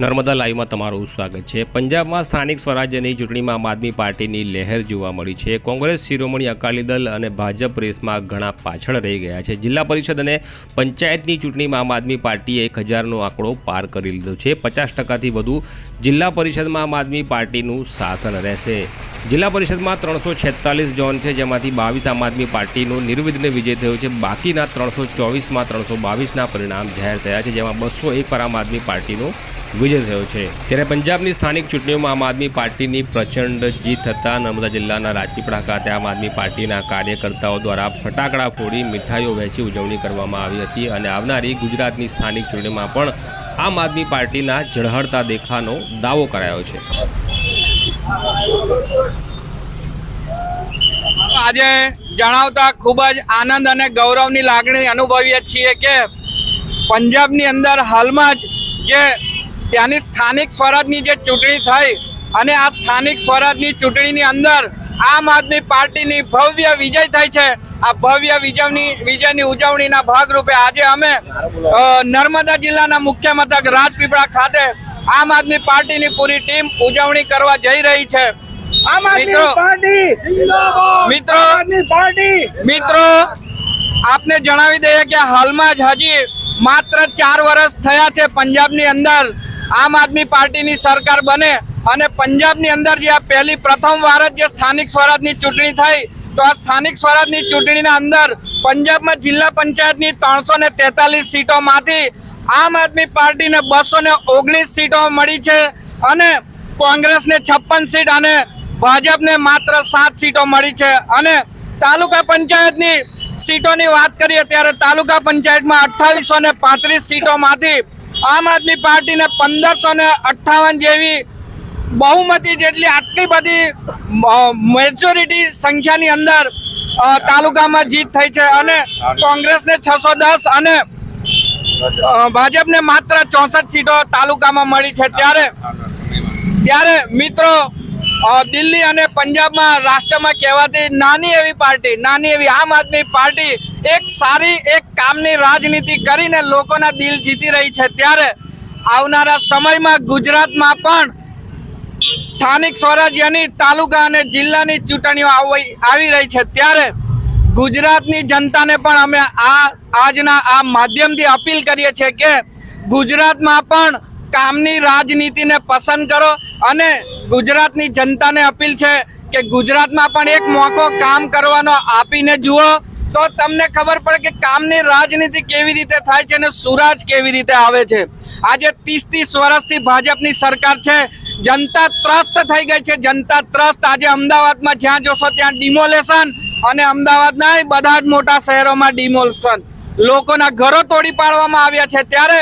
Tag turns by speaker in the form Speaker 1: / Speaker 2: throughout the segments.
Speaker 1: નર્મદા લાઈવમાં તમારું સ્વાગત છે। પંજાબમાં સ્થાનિક સ્વરાજ્યની ચૂંટણીમાં આમ આદમી પાર્ટીની લહેર જોવા મળી છે। કોંગ્રેસ, શિરોમણી અકાલી દળ અને ભાજપ રેસમાં ઘણા પાછળ રહી ગયા છે। જિલ્લા પરિષદ અને પંચાયતની ચૂંટણીમાં આમ આદમી પાર્ટીએ 1000નો આંકડો પાર કરી લીધો છે। 50%થી વધુ જિલ્લા પરિષદમાં આમ આદમી પાર્ટીનું શાસન રહેશે। જિલ્લા પરિષદમાં 346 ઝોન છે, જેમાંથી 22 આમ આદમી પાર્ટીનો નિર્વિઘ્ન વિજય થયો છે। બાકીના 324માં 322ના પરિણામ જાહેર થયા છે, જેમાં 201 પર આમ આદમી પાર્ટીનો વિજય થયો છે। ત્યારે પંજાબની સ્થાનિક ચૂંટણીઓમાં આમ આદમી પાર્ટીની પ્રચંડ જીત થતાં નર્મદા જિલ્લાના રાજપીપળા ખાતે આમ આદમી પાર્ટીના કાર્યકર્તાઓ દ્વારા ફટાકડા ફોડી મીઠાઈઓ વહેંચી ઉજવણી કરવામાં આવી હતી અને આવનારી ગુજરાતની સ્થાનિક ચૂંટણીમાં પણ આમ આદમી પાર્ટીના ઝળહળતા દેખાવાનો દાવો કરાયો છે।
Speaker 2: આજે જણાવતા ખૂબ જ આનંદ અને ગૌરવની લાગણી અનુભવીએ છીએ કે પંજાબની અંદર હાલમાં જ જે ત્યાંની સ્થાનિક સ્વરાજની જે ચૂંટણી થઈ અને આ સ્થાનિક સ્વરાજની ચૂંટણીની અંદર આમ આદમી પાર્ટીની ભવ્ય વિજય થઈ છે। આ ભવ્ય વિજયની ઉજવણીના ભાગરૂપે આજે અમે નર્મદા જિલ્લાના મુખ્ય મથક રાજપીપળા ખાતે આમ આદમી પાર્ટીની પૂરી ટીમ ઉજવણી કરવા જઈ રહી છે। મિત્રો આપને જણાવી દઈએ કે હાલમાં જ હજી માત્ર 4 વર્ષ થયા છે પંજાબની અંદર આમ આદમી પાર્ટીની સરકાર બને અને પંજાબની અંદર જે આ પ્રથમ વાર જ જે સ્થાનિક સ્વરાજની ચૂંટણી થઈ તો આ સ્થાનિક સ્વરાજની ચૂંટણીના અંદર પંજાબમાં જિલ્લા પંચાયતની 343 સીટોમાંથી આમ આદમી પાર્ટીને 219 સીટો મળી છે અને કોંગ્રેસને 56 સીટ અને ભાજપને માત્ર 7 સીટો મળી છે। અને તાલુકા પંચાયતની સીટોની વાત કરીએ ત્યારે તાલુકા પંચાયતમાં 2835 સીટોમાંથી આમ આદમી પાર્ટીને 1558 જેવી બહુમતી જેટલી આટલી બધી મેજોરિટી સંખ્યાની અંદર તાલુકામાં જીત થઈ છે અને કોંગ્રેસને 610 અને ભાજપને માત્ર 64 સીટો તાલુકામાં મળી છે। ત્યારે મિત્રો દિલ્હી અને પંજાબમાં રાષ્ટ્રમાં કહેવાતી નાની એવી આમ આદમી પાર્ટી એક કામની રાજનીતિ કરીને લોકોના દિલ જીતી રહી છે। ત્યારે આવનારા સમયમાં ગુજરાતમાં પણ સ્થાનિક સ્વરાજ્યની તાલુકા અને જિલ્લાની ચૂંટણીઓ આવી રહી છે। ત્યારે ગુજરાતની જનતાને પણ અમે આજના આ માધ્યમથી અપીલ કરીએ છીએ કે ગુજરાતમાં પણ કામની રાજનીતિને પસંદ કરો અને ગુજરાતની જનતાને અપીલ છે કે ગુજરાતમાં પણ એક મોકો કામ કરવાનો આપીને જુઓ તો તમને ખબર પડે કે કામની રાજનીતિ કેવી રીતે થાય છે અને સુરાજ કેવી રીતે આવે છે। આજે 30 વર્ષથી ભાજપની સરકાર છે, જનતા ત્રસ્ત થઈ ગઈ છે। જનતા ત્રસ્ત આજે અમદાવાદમાં જ્યાં જોશો ત્યાં ડિમોલેશન અને અમદાવાદના બધા જ મોટા શહેરોમાં ડિમોલેશન, લોકોના ઘરો તોડી પાડવામાં આવ્યા છે। ત્યારે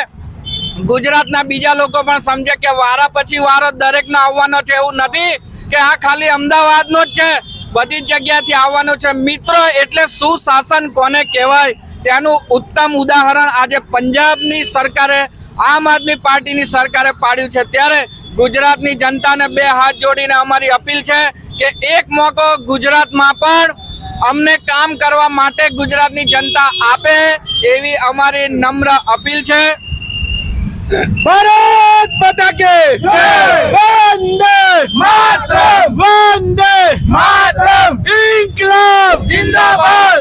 Speaker 2: ગુજરાતના બીજા લોકો પણ સમજે કે વારા પછી વારો દરેકનો આવવાનો છે, એવું નથી કે આ ખાલી અમદાવાદનો જ છે, બધી જ જગ્યાથી આવવાનો છે। મિત્રો એટલે સુશાસન કોને કહેવાય તેનું ઉત્તમ ઉદાહરણ આજે પંજાબની સરકારે આમ આદમી પાર્ટીની સરકારે પાડ્યું છે। ત્યારે ગુજરાતની જનતાને 2 હાથ જોડીને અમારી અપીલ છે કે એક મોકો ગુજરાતમાં પણ અમને કામ કરવા માટે ગુજરાતની જનતા આપે એવી અમારી નમ્ર અપીલ છે।
Speaker 3: भारत माता के वंदे मातरम, वंदे मातरम, इंकलाब जिंदाबाद,